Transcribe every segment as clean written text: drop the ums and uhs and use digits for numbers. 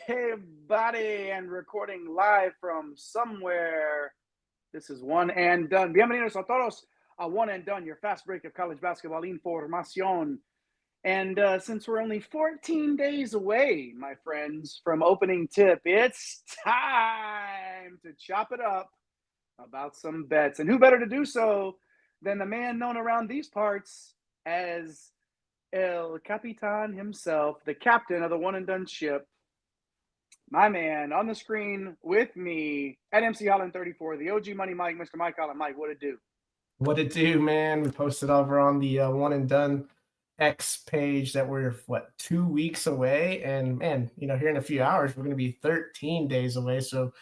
everybody, and recording live from somewhere. This is One and Done. Bienvenidos a todos a One and Done, your fast break of college basketball información. And since we're only 14 days away, my friends, from opening tip, it's time to chop it up about some bets. And who better to do so than the man known around these parts as El Capitan himself, the captain of the One and Done ship. My man on the screen with me at MC Holland 34, the OG Money Mike, Mr. Mike Holland. Mike, what it do? What it do, man? We posted over on the One and Done X page that we're 2 weeks away, and man, here in a few hours we're going to be 13 days away. So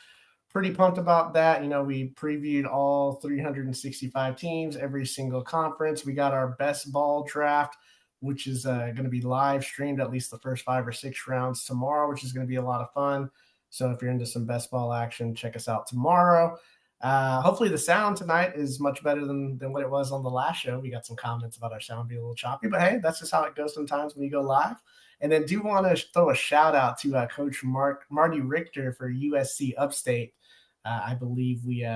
pretty pumped about that. We previewed all 365 teams, every single conference. We got our best ball draft, which is going to be live streamed at least the first 5 or 6 rounds tomorrow, which is going to be a lot of fun. So if you're into some best ball action, check us out tomorrow. Hopefully the sound tonight is much better than what it was on the last show. We got some comments about our sound being a little choppy, but hey, that's just how it goes sometimes when you go live. And then do want to throw a shout out to Coach Marty Richter for USC Upstate. I believe we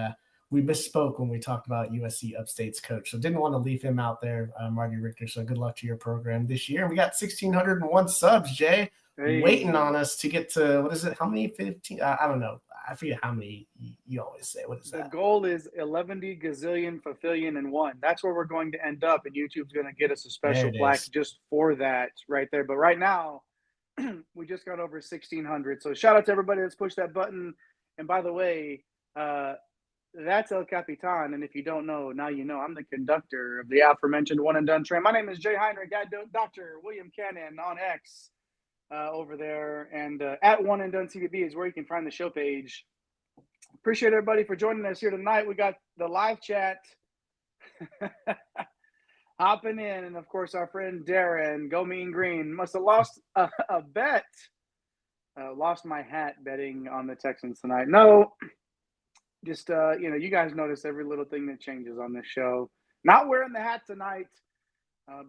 misspoke when we talked about USC Upstate's coach. So didn't want to leave him out there, Marty Richter. So good luck to your program this year. And we got 1,601 subs, Jay, waiting on us to get to, what is it? How many? 15? I don't know. I forget how many you always say. What is that? The goal is 11 gazillion, fulfillion, and 1. That's where we're going to end up, and YouTube's going to get us a special plaque just for that right there. But right now, we just got over 1,600. So shout out to everybody that's pushed that button. And by the way, that's El Capitan, and if you don't know, now you know. I'm the conductor of the aforementioned One and Done train. My name is Jay Heinrich, Dr. William Cannon on X over there, and at One and Done CBB is where you can find the show page. Appreciate everybody for joining us here tonight. We got the live chat hopping in, and of course our friend Darren, Go Mean Green, must have lost a bet. Lost my hat betting on the Texans tonight. No. Just, you guys notice every little thing that changes on this show. Not wearing the hat tonight,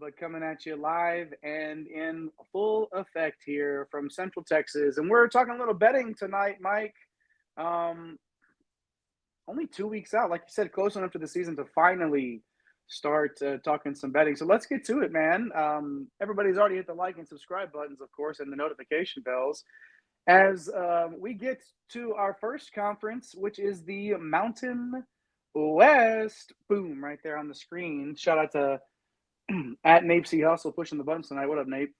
but coming at you live and in full effect here from Central Texas. And we're talking a little betting tonight, Mike. Only 2 weeks out, like you said, close enough to the season to finally start talking some betting. So let's get to it, man. Everybody's already hit the like and subscribe buttons, of course, and the notification bells. As we get to our first conference, which is the Mountain West. Boom, right there on the screen. Shout out to at Nape C. Hustle pushing the buttons tonight. What up, Nape?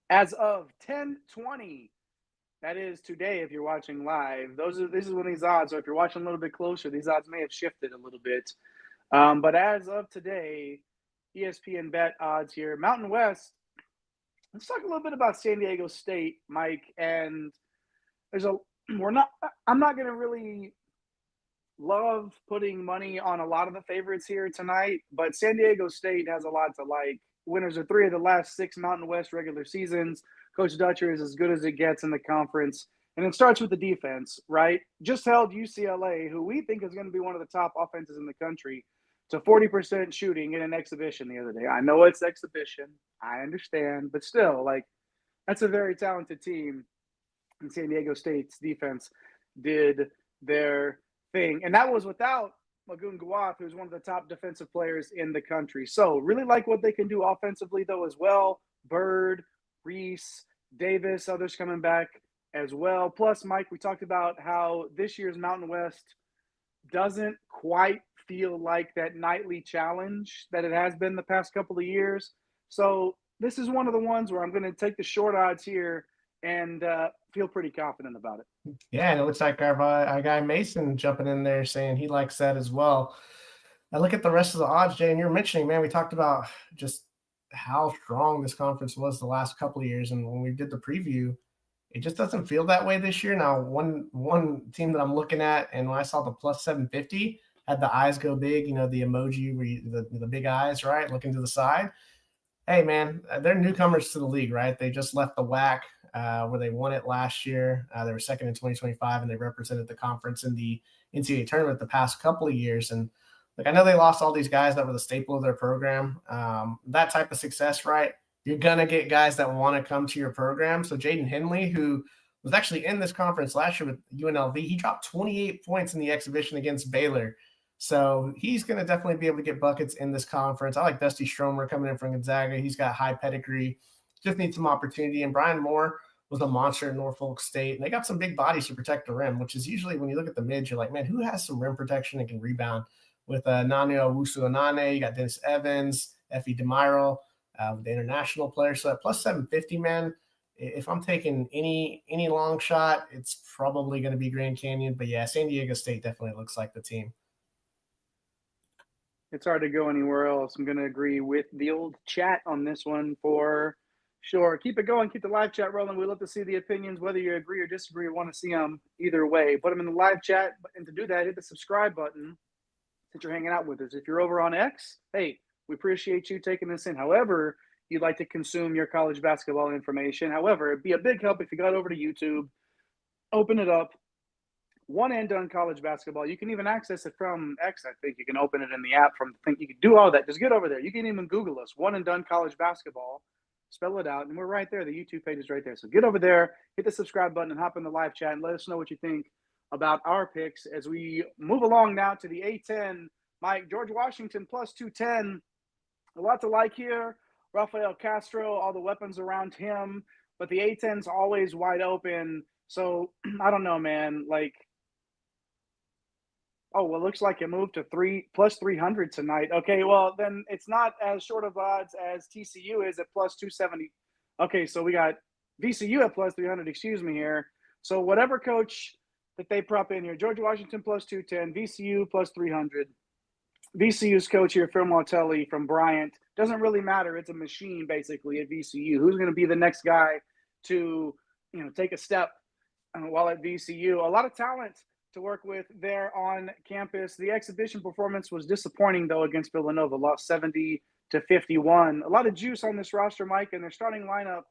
As of 10:20, that is today if you're watching live. This is when these odds, or if you're watching a little bit closer, these odds may have shifted a little bit. But as of today, ESPN bet odds here. Mountain West. Let's talk a little bit about San Diego State, Mike. And I'm not going to really love putting money on a lot of the favorites here tonight, but San Diego State has a lot to like. Winners of 3 of the last 6 Mountain West regular seasons. Coach Dutcher is as good as it gets in the conference. And it starts with the defense, right? Just held UCLA, who we think is going to be one of the top offenses in the country, to 40% shooting in an exhibition the other day. I know it's exhibition. I understand. But still, that's a very talented team. And San Diego State's defense did their thing. And that was without Magoon Gawath, who's one of the top defensive players in the country. So really like what they can do offensively, though, as well. Bird, Reese, Davis, others coming back as well. Plus, Mike, we talked about how this year's Mountain West doesn't quite feel like that nightly challenge that it has been the past couple of years. So this is one of the ones where I'm going to take the short odds here and feel pretty confident about it. Yeah, and it looks like our guy Mason jumping in there saying he likes that as well. I look at the rest of the odds, Jay, and you're mentioning, man, we talked about just how strong this conference was the last couple of years. And when we did the preview, it just doesn't feel that way this year. Now, one team that I'm looking at, and when I saw the plus 750, had the eyes go big, the emoji where the big eyes, right, looking to the side. Hey, man, they're newcomers to the league, right? They just left the WAC where they won it last year. They were second in 2025, and they represented the conference in the NCAA tournament the past couple of years. And I know they lost all these guys that were the staple of their program. That type of success, right? You're going to get guys that want to come to your program. So Jaden Henley, who was actually in this conference last year with UNLV. He dropped 28 points in the exhibition against Baylor. So he's going to definitely be able to get buckets in this conference. I like Dusty Stromer coming in from Gonzaga. He's got high pedigree, just needs some opportunity. And Brian Moore was a monster in Norfolk State. And they got some big bodies to protect the rim, which is usually when you look at the mids, you're like, man, who has some rim protection and can rebound? With Nanu Owusu-Onane, you got Dennis Evans, Effie DeMiro, the international player. So at plus 750, man, if I'm taking any long shot, it's probably going to be Grand Canyon. But yeah, San Diego State definitely looks like the team. It's hard to go anywhere else. I'm going to agree with the old chat on this one for sure. Keep it going. Keep the live chat rolling. We love to see the opinions, whether you agree or disagree or want to see them either way. Put them in the live chat. And to do that, hit the subscribe button since you're hanging out with us. If you're over on X, hey, we appreciate you taking this in. However you'd like to consume your college basketball information. However, it'd be a big help if you got over to YouTube, open it up, One and Done College Basketball. You can even access it from X. I think you can open it in the app from the thing. You can do all that. Just get over there. You can even Google us, One and Done College Basketball. Spell it out, and we're right there. The YouTube page is right there. So get over there, hit the subscribe button, and hop in the live chat, and let us know what you think about our picks as we move along now to the A10. Mike, George Washington plus 210. A lot to like here. Rafael Castro, all the weapons around him, but the A10's always wide open. So I don't know, man. Like, oh, well, looks like it moved to plus 300 tonight. Okay, well, then it's not as short of odds as TCU is at plus 270. Okay, so we got VCU at plus 300, excuse me here. So whatever coach that they prop in here, George Washington plus 210, VCU plus 300. VCU's coach here, Phil Martelli from Bryant, doesn't really matter. It's a machine, basically, at VCU. Who's going to be the next guy to, take a step while at VCU? A lot of talent to work with there on campus. The exhibition performance was disappointing, though, against Villanova. Lost 70-51. A lot of juice on this roster, Mike, and their starting lineup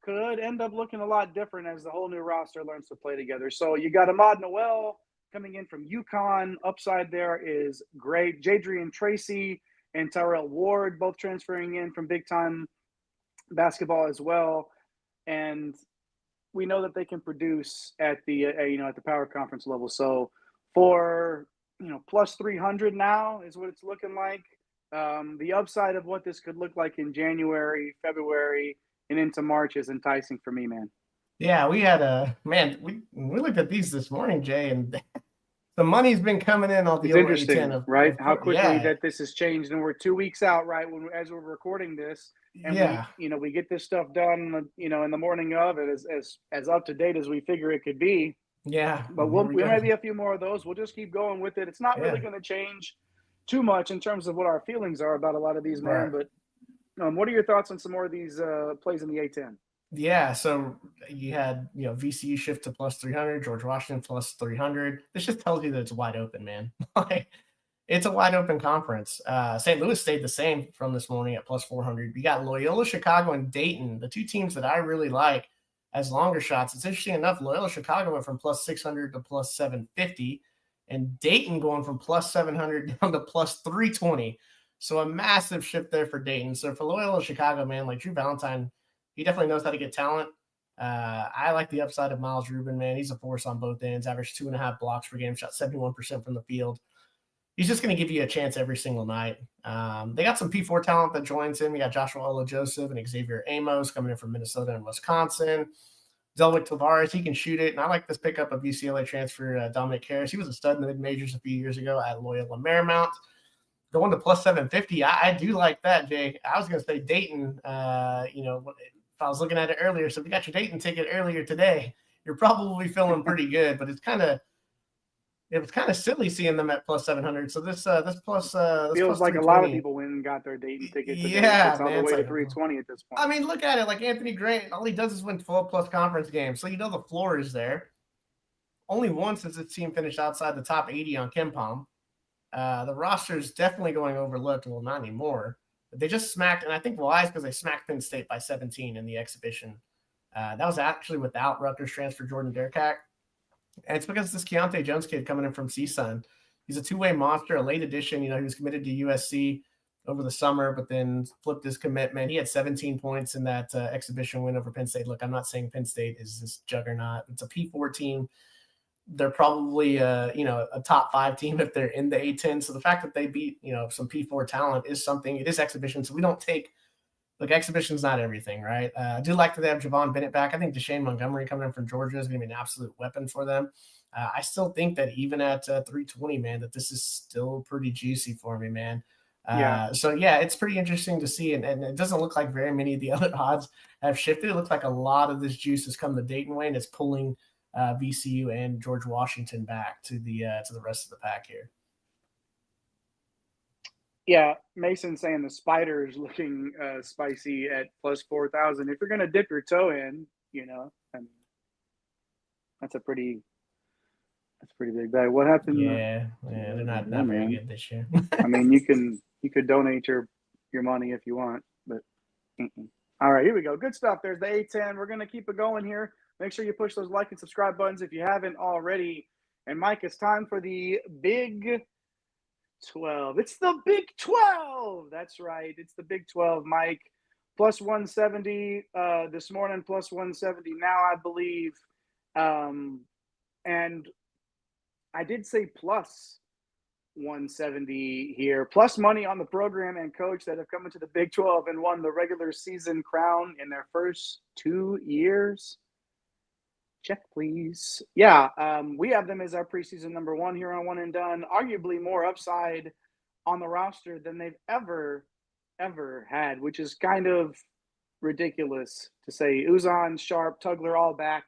could end up looking a lot different as the whole new roster learns to play together. So you got Ahmad Noel coming in from UConn. Upside there is great. Jadrian Tracy and Tyrell Ward both transferring in from big-time basketball as well. And we know that they can produce at the at the power conference level. So for plus 300 now is what it's looking like. The upside of what this could look like in January, February, and into March is enticing for me, man. Yeah, we had we looked at these this morning, Jay, and the money's been coming in on the It's interesting, right? How quickly that this has changed, and we're 2 weeks out, right? As we're recording this, and we get this stuff done, in the morning of it, as up to date as we figure it could be. Yeah, but we may be a few more of those. We'll just keep going with it. It's not really going to change too much in terms of what our feelings are about a lot of these, man. But what are your thoughts on some more of these plays in the A10? Yeah, so you had, VCU shift to plus 300, George Washington plus 300. This just tells you that it's wide open, man. It's a wide open conference. St. Louis stayed the same from this morning at plus 400. You got Loyola Chicago and Dayton, the two teams that I really like as longer shots. It's interesting enough, Loyola Chicago went from plus 600 to plus 750, and Dayton going from plus 700 down to plus 320. So a massive shift there for Dayton. So for Loyola Chicago, man, like Drew Valentine, he definitely knows how to get talent. I like the upside of Miles Rubin, man. He's a force on both ends, averaged 2.5 blocks per game, shot 71% from the field. He's just going to give you a chance every single night. They got some P4 talent that joins him. You got Joshua Ola-Joseph and Xavier Amos coming in from Minnesota and Wisconsin. Zelwick Tavares, he can shoot it. And I like this pickup of UCLA transfer Dominic Harris. He was a stud in the mid-majors a few years ago at Loyola Marymount. Going to plus 750, I do like that, Jay. I was going to say Dayton, if I was looking at it earlier. So if you got your Dayton ticket earlier today, you're probably feeling pretty good. But it was kind of silly seeing them at plus 700. So this plus feels like a lot of people went and got their Dayton ticket today. Yeah, it's all the way to 320 at this point. I mean, look at it. Like Anthony Grant, all he does is win 12+ conference games. So the floor is there. Only once has this team finished outside the top 80 on KenPom. The roster is definitely going overlooked. Well, not anymore. But they just smacked, and I think why is because they smacked Penn State by 17 in the exhibition. That was actually without Rutgers transfer Jordan Derkach. And it's because this Keontae Jones kid coming in from CSUN. He's a two-way monster, a late addition. He was committed to USC. over the summer, but then flipped his commitment. He had 17 points in that exhibition win over Penn State. Look, I'm not saying Penn State is this juggernaut. It's a P4 team. They're probably a top 5 team if they're in the A10. So the fact that they beat some P4 talent is something. It is exhibition, so we don't take exhibition's not everything, right? I do like that they have Javon Bennett back. I think Deshane Montgomery coming in from Georgia is going to be an absolute weapon for them. I still think that even at 320, man, that this is still pretty juicy for me, man. So yeah, it's pretty interesting to see, and it doesn't look like very many of the other odds have shifted. It looks like a lot of this juice has come the Dayton way, and it's pulling VCU and George Washington back to the rest of the pack here. Yeah, Mason saying the Spiders looking spicy at plus 4,000. If you're going to dip your toe in, I mean, that's a pretty big bet. What happened? Yeah, they're not very good this year. I mean, you could donate your money if you want, but all right, here we go. Good stuff. There's the A10. We're going to keep it going here. Make sure you push those like and subscribe buttons if you haven't already. And Mike, it's time for the Big 12. It's the Big 12. That's right. It's the Big 12, Mike. Plus 170 this morning, plus 170 now, I believe. And I did say plus 170 here. Plus money on the program and coach that have come into the Big 12 and won the regular season crown in their first 2 years. Check, please. Yeah, we have them as our preseason number 1 here on One and Done. Arguably more upside on the roster than they've ever had, which is kind of ridiculous to say. Uzan, Sharp, Tugler all back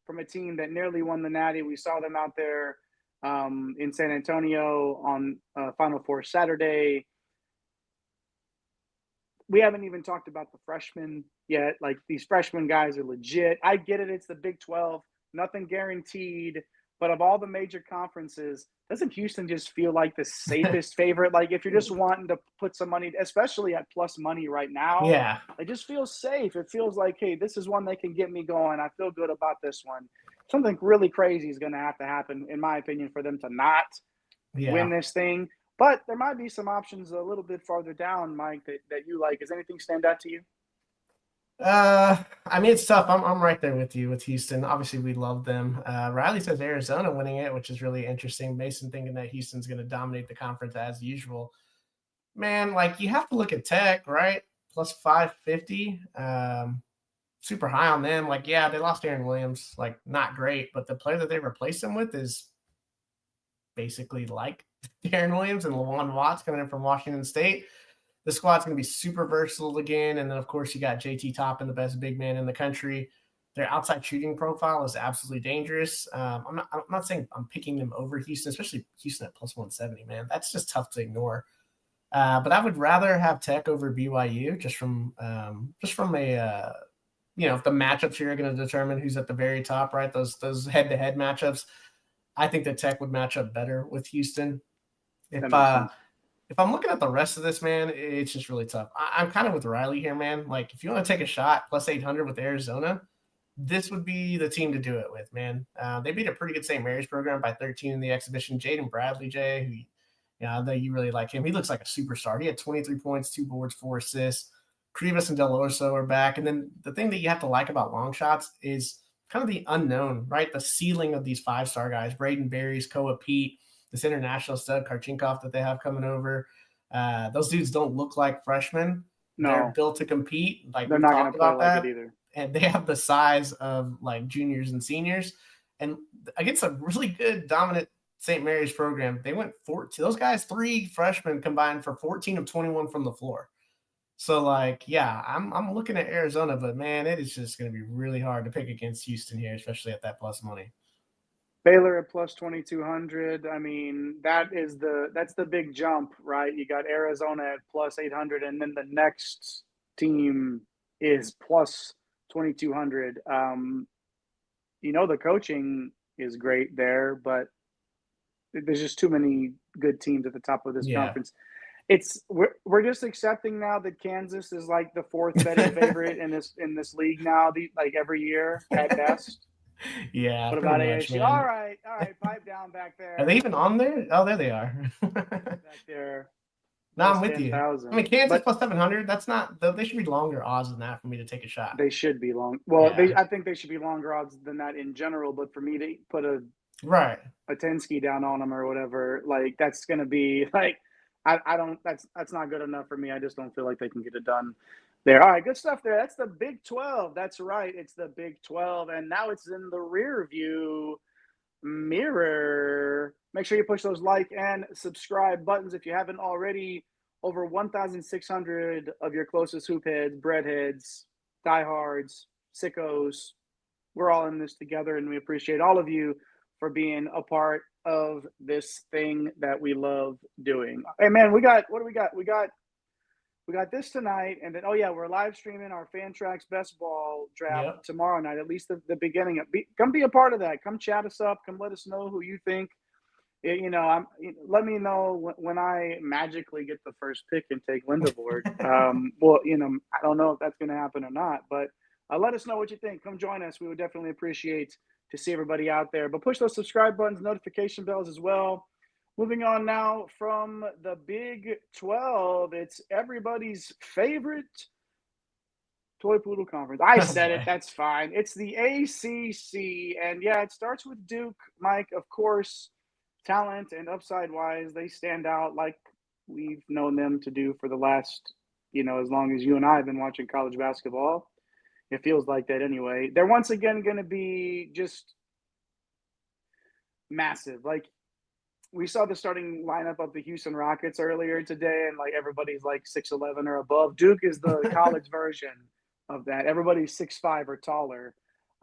from a team that nearly won the Natty. We saw them out there in San Antonio on Final Four Saturday. We haven't even talked about the freshmen yet. Like, these freshman guys are legit. I get it. It's the Big 12. Nothing guaranteed. But of all the major conferences, doesn't Houston just feel like the safest favorite? Like, if you're just wanting to put some money, especially at plus money right now, yeah, it just feels safe. It feels like, hey, this is one that can get me going. I feel good about this one. Something really crazy is going to have to happen, in my opinion, for them to not win this thing. But there might be some options a little bit farther down, Mike, that you like. Does anything stand out to you? I mean, it's tough. I'm right there with you with Houston. Obviously, we love them. Riley says Arizona winning it, which is really interesting. Mason thinking that Houston's going to dominate the conference as usual. Man, like, you have to look at Tech, right? Plus 550. Super high on them. Like, yeah, they lost Aaron Williams. Like, not great, but the player that they replaced him with is basically like Aaron Williams and Lawan Watts coming in from Washington State. The squad's going to be super versatile again. And then, of course, you got JT Toppin, the best big man in the country. Their outside shooting profile is absolutely dangerous. I'm not saying I'm picking them over Houston, especially Houston at plus 170, man. That's just tough to ignore. But I would rather have Tech over BYU just from a if the matchups here are going to determine who's at the very top, right? Those head-to-head matchups, I think that Tech would match up better with Houston. If I'm looking at the rest of this, man, it's just really tough. I'm kind of with Riley here, man. Like, if you want to take a shot, plus 800 with Arizona, this would be the team to do it with, man. They beat a pretty good St. Mary's program by 13 in the exhibition. Jaden Bradley, Jay, who, I know you really like him. He looks like a superstar. He had 23 points, 2 boards, 4 assists. Krivas and Del Orso are back. And then the thing that you have to like about long shots is kind of the unknown, right? The ceiling of these 5-star guys, Braden Berries, Koa Pete, this international stud Karchinkov that they have coming over. Those dudes don't look like freshmen. No. They're built to compete. Like, they're not going to play like it either. And they have the size of like juniors and seniors. And against a really good dominant St. Mary's program, they went 14. Those guys, 3 freshmen combined for 14 of 21 from the floor. So, like, yeah, I'm looking at Arizona, but man, it is just going to be really hard to pick against Houston here, especially at that plus money. Baylor at plus 2,200. I mean, that's the big jump, right? You got Arizona at plus 800, and then the next team is plus 2,200. The coaching is great there, but there's just too many good teams at the top of this conference. We're just accepting now that Kansas is like the 4th betting favorite in this league now, like every year at best. Yeah. What about ASU? Man. All right, pipe down back there. Are they even on there? Oh, there they are. Back there. No, I'm Plus with you. I mean, 10,000. Kansas But plus 700. That's not. They should be longer odds than that for me to take a shot. they should be long. Well, Yeah. I think they should be longer odds than that in general. But for me to put Right. a 10 ski down on them or whatever, like that's going to be like, I don't, that's not good enough for me. I just don't feel like they can get it done there. All right, good stuff there. That's the Big 12. That's right. It's the Big 12. And now it's in the rear view mirror. Make sure you push those like and subscribe buttons if you haven't already. Over 1,600 of your closest hoop heads, breadheads, diehards, sickos. We're all in this together, and we appreciate all of you for being a part of this thing that we love doing. Hey, man, what do we got? We got this tonight, and then we're live streaming our Fan Tracks Best Ball draft Yep. tomorrow night. At least the beginning. Come be a part of that. Come chat us up. Come let us know who you think. Let me know when I magically get the first pick and take Lindeborg. Well, I don't know if that's going to happen or not, but let us know what you think. Come join us. We would definitely appreciate to see everybody out there. But push those subscribe buttons, notification bells as well. Moving on now from the Big 12, it's everybody's favorite Toy Poodle Conference. I said it. Boy. That's fine. It's the ACC. And yeah, it starts with Duke, Mike, of course. Talent and upside wise, they stand out like we've known them to do for the last, as long as you and I have been watching college basketball. It feels like that anyway. They're once again going to be just massive. Like, we saw the starting lineup of the Houston Rockets earlier today, and like everybody's like 6'11" or above. Duke is the college version of that. Everybody's 6'5" or taller.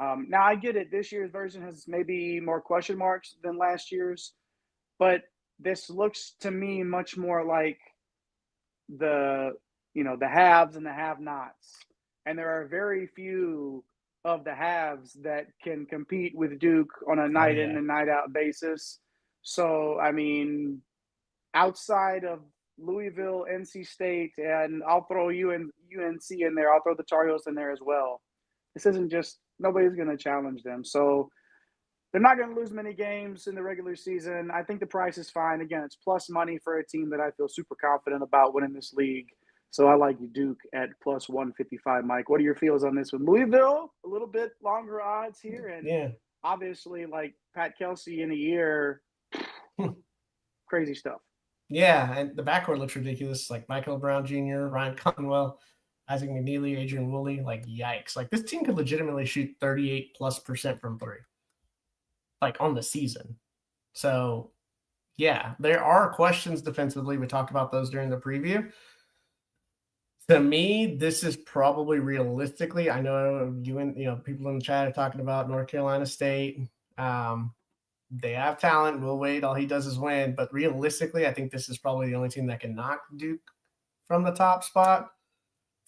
Now I get it. This year's version has maybe more question marks than last year's, but this looks to me much more like the haves and the have-nots, and there are very few of the haves that can compete with Duke on a Oh night in yeah. and night out basis. So, I mean, outside of Louisville, NC State, and I'll throw UNC in there. I'll throw the Tar Heels in there as well. This isn't just nobody's going to challenge them. So they're not going to lose many games in the regular season. I think the price is fine. Again, it's plus money for a team that I feel super confident about winning this league. So I like Duke at plus 155. Mike, what are your feels on this one? Louisville, a little bit longer odds here, and Yeah. obviously, like Pat Kelsey in a year, crazy stuff. Yeah, and the backcourt looks ridiculous. Like Michael Brown Jr., Ryan Conwell, Isaac McNeely, Adrian Woolley. Like, yikes. Like, this team could legitimately shoot 38+% from three, like, on the season. So, yeah, there are questions defensively. We talked about those during the preview. To me, this is probably realistically, I know people in the chat are talking about North Carolina State. They have talent. Will Wade, all he does is win. But realistically, I think this is probably the only team that can knock Duke from the top spot.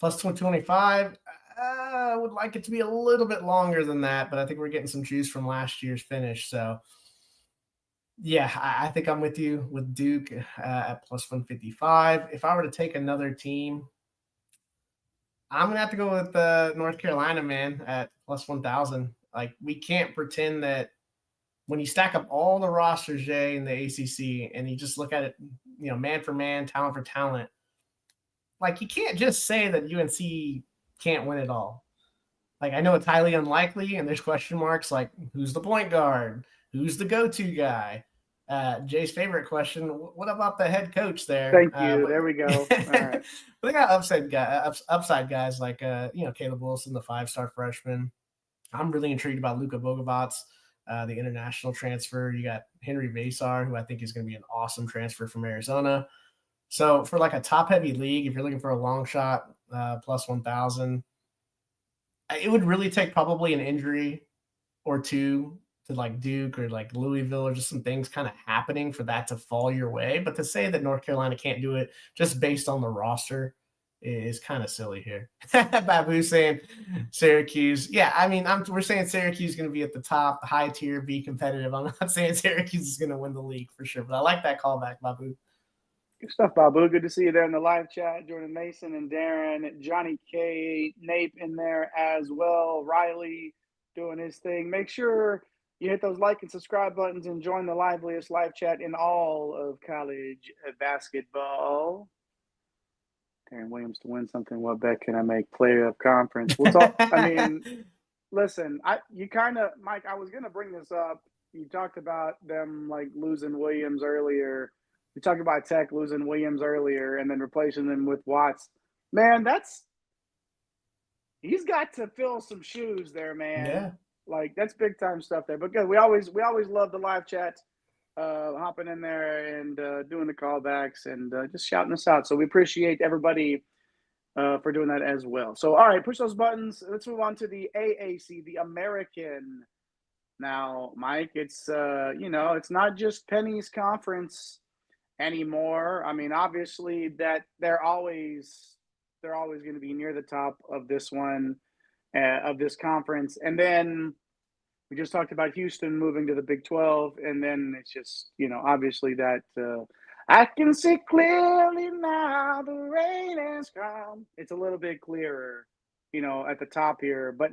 Plus 225. I would like it to be a little bit longer than that, but I think we're getting some juice from last year's finish. So, yeah, I think I'm with you with Duke at plus 155. If I were to take another team, I'm going to have to go with North Carolina, man, at plus 1,000. Like, we can't pretend that when you stack up all the rosters, Jay, in the ACC, and you just look at it, man for man, talent for talent, like, you can't just say that UNC can't win it all. Like, I know it's highly unlikely, and there's question marks like who's the point guard, who's the go-to guy. Jay's favorite question: what about the head coach there? Thank you. There we go. All right. But they got upside guys like Caleb Wilson, the 5-star freshman. I'm really intrigued about Luka Bogovac, the international transfer. You got Henry Vasar, who I think is going to be an awesome transfer from Arizona. So for like a top-heavy league, if you're looking for a long shot, plus 1,000, it would really take probably an injury or two to like Duke or like Louisville or just some things kind of happening for that to fall your way. But to say that North Carolina can't do it just based on the roster is kind of silly here. Babu saying Syracuse. Yeah, I mean, we're saying Syracuse is going to be at the top, high tier, be competitive. I'm not saying Syracuse is going to win the league for sure, but I like that callback, Babu. Good stuff, Babu. Good to see you there in the live chat. Jordan Mason and Darren, Johnny K, Nape in there as well. Riley doing his thing. Make sure you hit those like and subscribe buttons and join the liveliest live chat in all of college basketball. Darren Williams to win something. What bet can I make? Player of conference. We'll talk. I mean, listen, you kind of, Mike, I was gonna bring this up. You talked about them like losing Williams earlier. You talked about Tech losing Williams earlier and then replacing them with Watts. Man, he's got to fill some shoes there, man. Yeah. Like that's big time stuff there. But good, we always love the live chat, hopping in there and doing the callbacks and just shouting us out. So we appreciate everybody for doing that as well. So, all right, push those buttons. Let's move on to the AAC, the American. Now, Mike, it's it's not just Penny's conference anymore. I mean, obviously that they're always going to be near the top of this one, of this conference, and then we just talked about Houston moving to the Big 12, and then it's just obviously that. I can see clearly now the rain has come. It's a little bit clearer, at the top here, but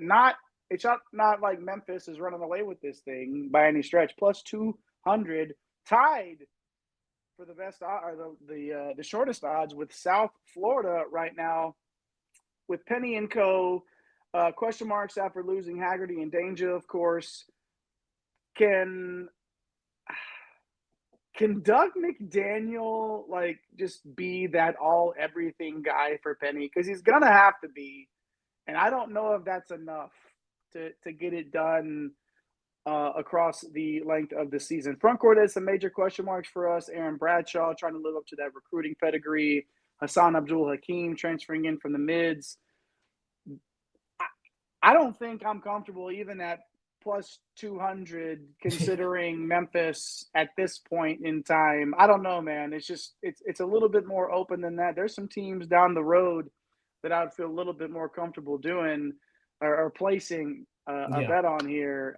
it's not like Memphis is running away with this thing by any stretch. Plus 200, tied for the best or the shortest odds with South Florida right now, with Penny and Co. Question marks after losing Haggerty and Danger, of course. Can Doug McDaniel just be that all everything guy for Penny? Because he's gonna have to be, and I don't know if that's enough to get it done across the length of the season. Front court has some major question marks for us. Aaron Bradshaw trying to live up to that recruiting pedigree. Hassan Abdul Hakim transferring in from the mids. I don't think I'm comfortable even at plus 200 considering Memphis at this point in time. I don't know, man. It's a little bit more open than that. There's some teams down the road that I would feel a little bit more comfortable doing or placing a bet on here.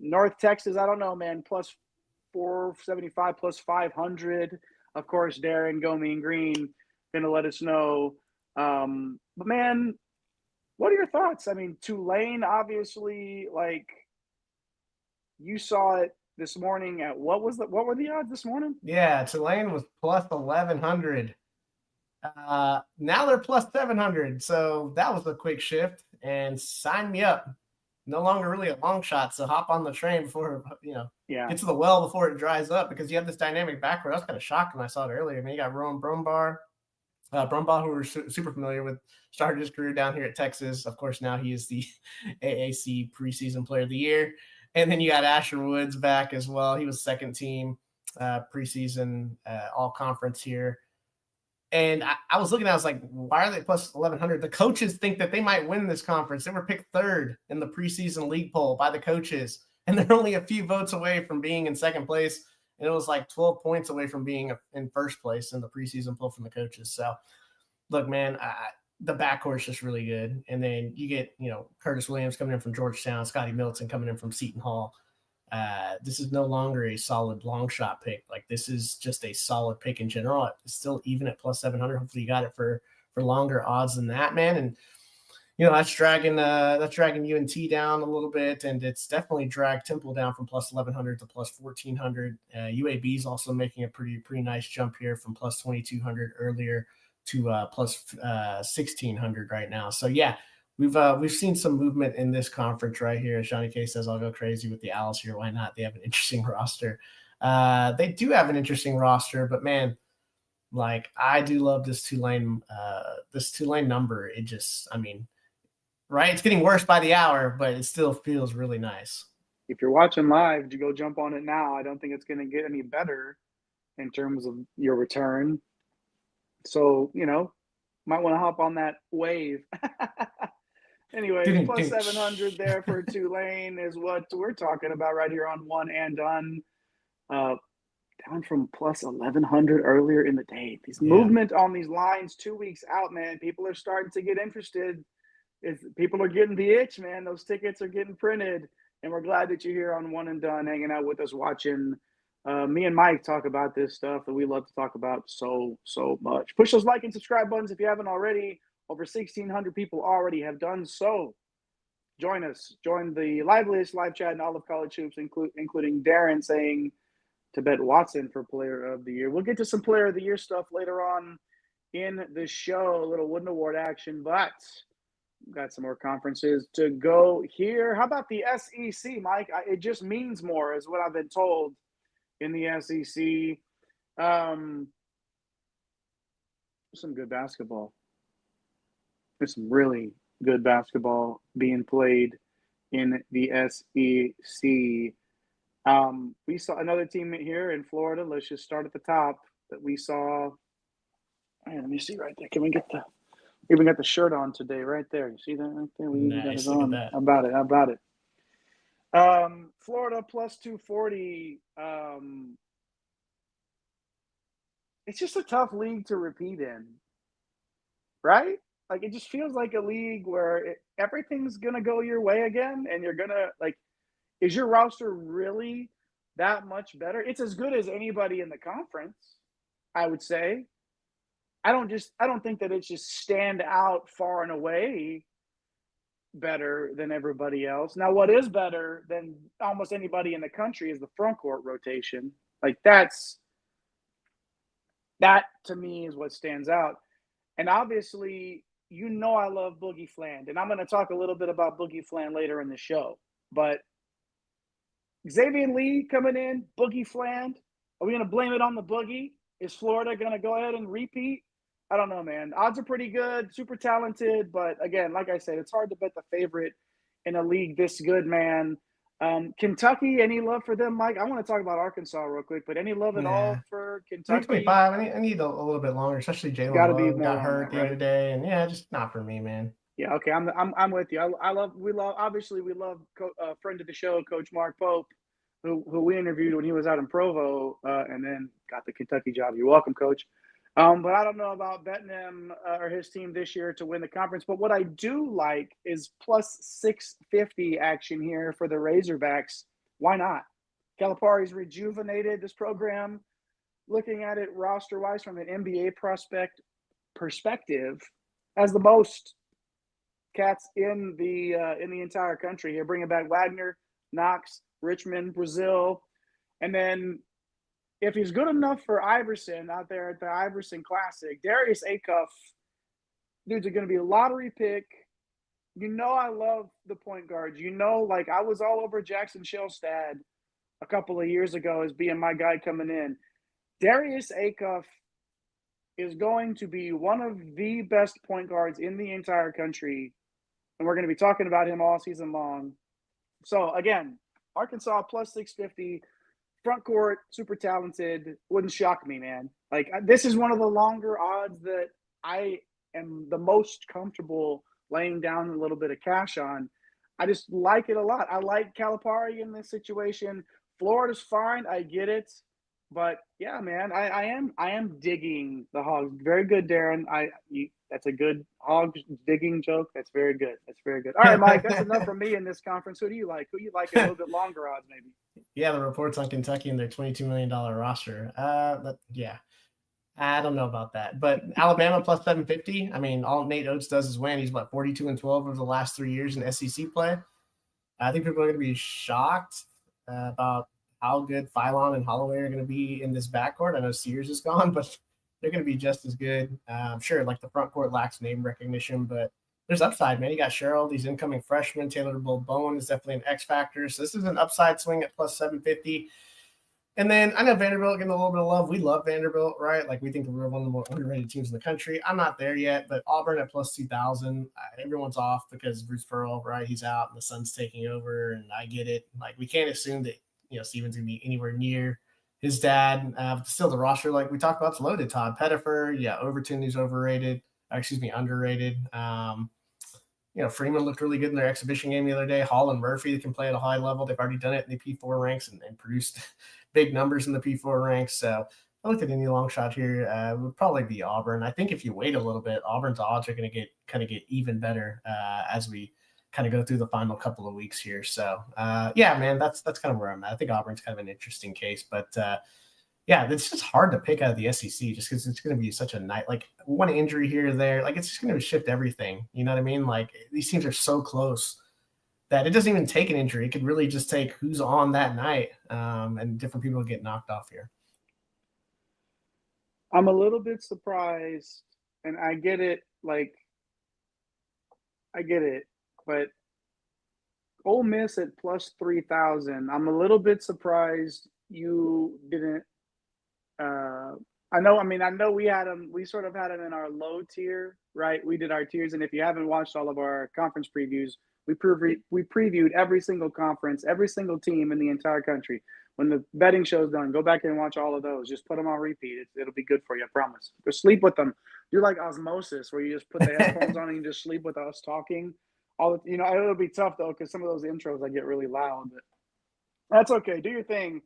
North Texas, I don't know, man. Plus 475, plus 500. Of course, Darren, Gomi, and Green going to let us know. But, man, what are your thoughts? I mean, Tulane, obviously, you saw it this morning at what were the odds this morning? Yeah, Tulane was plus 1,100. Now they're plus 700. So that was a quick shift, and sign me up. No longer really a long shot. So hop on the train before, get to the well before it dries up, because you have this dynamic backcourt. I was kind of shocked when I saw it earlier. I mean, you got Rowan Brumbaugh, who we're super familiar with, started his career down here at Texas. Of course, now he is the AAC preseason player of the year. And then you got Asher Woods back as well. He was second team preseason all conference here. And I was looking, I was like, why are they plus 1,100? The coaches think that they might win this conference. They were picked third in the preseason league poll by the coaches. And they're only a few votes away from being in second place. And it was like 12 points away from being in first place in the preseason poll from the coaches. So, look, man, the backcourt's just really good. And then you get, Curtis Williams coming in from Georgetown, Scotty Middleton coming in from Seton Hall. This is no longer a solid long shot pick. This is just a solid pick in general. It's still even at plus 700. Hopefully you got it for longer odds than that, man. And that's dragging UNT down a little bit, and it's definitely dragged Temple down from plus 1,100 to plus 1,400. UAB is also making a pretty nice jump here from plus 2,200 earlier to plus 1,600 right now. So yeah. We've seen some movement in this conference right here. As Johnny K says, I'll go crazy with the Owls here. Why not? They have an interesting roster. They do have an interesting roster, but man, I do love this Tulane number. It just, right? It's getting worse by the hour, but it still feels really nice. If you're watching live, you go jump on it now. I don't think it's going to get any better in terms of your return. So, might want to hop on that wave. Anyways, plus 700 there for Tulane is what we're talking about right here on One and Done. Down from plus 1,100 earlier in the day. Movement on these lines 2 weeks out, man. People are starting to get interested. People are getting the itch, man. Those tickets are getting printed. And we're glad that you're here on One and Done, hanging out with us, watching me and Mike talk about this stuff that we love to talk about so much. Push those like and subscribe buttons if you haven't already. Over 1,600 people already have done so. Join us. Join the liveliest live chat in all of college hoops, including Darren saying to bet Watson for Player of the Year. We'll get to some Player of the Year stuff later on in the show. A little Wooden Award action, but we've got some more conferences to go here. How about the SEC, Mike? It just means more, is what I've been told in the SEC. Some good basketball. There's some really good basketball being played in the SEC. We saw another team here in Florida. Let's just start at the top that we saw. Man, let me see right there. Can we get the? We even got the shirt on today, right there. You see that right there? We even got it Nice. Look at on. that. How about it? How about it? Florida plus 240. It's just a tough league to repeat in, right? Like it just feels like a league where everything's gonna go your way again, and you're gonna like. Is your roster really that much better? It's as good as anybody in the conference, I would say. I don't think that it's just stand out far and away better than everybody else. Now, what is better than almost anybody in the country is the front court rotation. Like that to me is what stands out. And obviously, I love Boogie Fland, and I'm going to talk a little bit about Boogie Fland later in the show. But Xavier Lee coming in, Boogie Fland. Are we going to blame it on the Boogie? Is Florida going to go ahead and repeat? I don't know, man. Odds are pretty good, super talented, but again, like I said, it's hard to bet the favorite in a league this good, man. Kentucky, any love for them, Mike? I want to talk about Arkansas real quick, but any love at Nah. all for Kentucky? 325. I need a little bit longer, especially Got Jalen to be Love more got on hurt that, the other right? day, and yeah, just not for me, man. Yeah, okay. I'm with you. We love obviously we love friend of the show, Coach Mark Pope, who we interviewed when he was out in Provo, and then got the Kentucky job. You're welcome, Coach. But I don't know about betting him or his team this year to win the conference. But what I do like is plus 650 action here for the Razorbacks. Why not? Calipari's rejuvenated this program. Looking at it roster wise from an NBA prospect perspective, has the most cats in the entire country here. Bringing back Wagner, Knox, Richmond, Brazil, and then if he's good enough for Iverson out there at the Iverson Classic, Darius Acuff, dude's going to be a lottery pick. I love the point guards. Like I was all over Jackson Shelstad a couple of years ago as being my guy coming in. Darius Acuff is going to be one of the best point guards in the entire country, and we're going to be talking about him all season long. So again, Arkansas plus 650, front court, super talented. Wouldn't shock me, man. Like this is one of the longer odds that I am the most comfortable laying down a little bit of cash on. I just like it a lot. I like Calipari in this situation. Florida's fine. I get it. But yeah, man, I am digging the Hogs. Very good, Darren. That's a good hog digging joke. That's very good. That's very good. All right, Mike, that's enough from me in this conference. Who do you like? Who you like in a little bit longer odds, maybe? Yeah, the reports on Kentucky and their $22 million roster. Yeah, I don't know about that. But Alabama plus 750. I mean, all Nate Oates does is win. He's what, 42-12 over the last 3 years in SEC play. I think people are going to be shocked about how good Phylon and Holloway are going to be in this backcourt. I know Sears is gone, but they're going to be just as good. Sure, like the front court lacks name recognition, but there's upside, man. You got Cheryl, these incoming freshmen. Taylor Bone is definitely an X factor. So this is an upside swing at plus 750. And then I know Vanderbilt getting a little bit of love. We love Vanderbilt, right? Like we think we're one of the more underrated teams in the country. I'm not there yet, but Auburn at plus 2,000. Everyone's off because Bruce Pearl, right? He's out and the Sun's taking over, and I get it. Like we can't assume that Steven's gonna be anywhere near his dad. Still, the roster, like we talked about, it's loaded. Todd Pettifer, Overton is overrated. Underrated. Freeman looked really good in their exhibition game the other day. Hall and Murphy, that can play at a high level. They've already done it in the P4 ranks and produced big numbers in the P4 ranks. So I looked at any long shot here. It would probably be Auburn. I think if you wait a little bit, Auburn's odds are going to get even better as we kind of go through the final couple of weeks here. So yeah, man, that's kind of where I'm at. I think Auburn's kind of an interesting case, but yeah, it's just hard to pick out of the SEC just because it's going to be such a night. Like one injury here or there, like it's just going to shift everything. You know what I mean? Like these teams are so close that it doesn't even take an injury. It could really just take who's on that night, and different people get knocked off here. I'm a little bit surprised and I get it. Like, I get it, but Ole Miss at plus 3,000. I'm a little bit surprised you didn't. Uh, I know. I mean, I know we had them. We sort of had them in our low tier, right? We did our tiers, and if you haven't watched all of our conference previews, we previewed every single conference, every single team in the entire country. When the betting show's done, go back and watch all of those. Just put them on repeat. It'll be good for you. I promise. Just sleep with them. Do like osmosis, where you just put the headphones on and you just sleep with us talking. It'll be tough though because some of those intros I get really loud, but that's okay. Do your thing.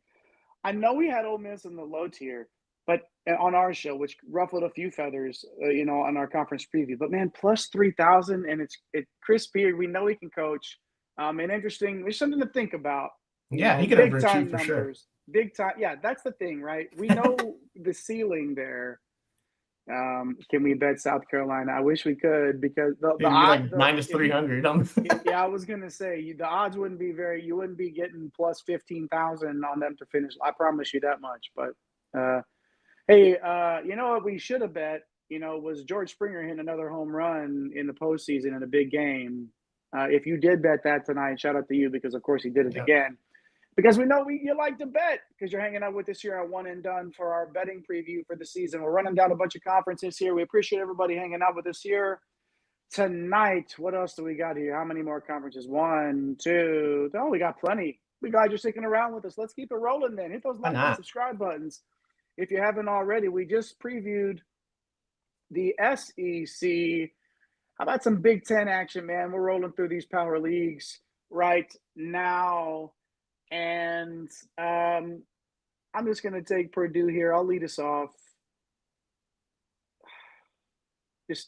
I know we had Ole Miss in the low tier, but on our show, which ruffled a few feathers, on our conference preview. But man, plus 3,000, and it's Chris Beard. We know he can coach. And interesting. There's something to think about. Yeah, he could Big time overachieve for sure. numbers. Big time. Yeah, that's the thing, right? We know the ceiling there. Can we bet South Carolina? I wish we could because the odds like minus 300. Yeah, I was gonna say the odds wouldn't be very. You wouldn't be getting plus 15,000 on them to finish. I promise you that much. But hey, you know what we should have bet? Was George Springer hitting another home run in the postseason in a big game? If you did bet that tonight, shout out to you because of course he did it again. Because we know you like to bet because you're hanging out with us here at One and Done for our betting preview for the season. We're running down a bunch of conferences here. We appreciate everybody hanging out with us here tonight. What else do we got here? How many more conferences? 1, 2. Oh, we got plenty. We glad you're sticking around with us. Let's keep it rolling then. Hit those like and subscribe buttons if you haven't already. We just previewed the SEC. How about some Big Ten action, man? We're rolling through these power leagues right now. And I'm just going to take Purdue here. I'll lead us off. It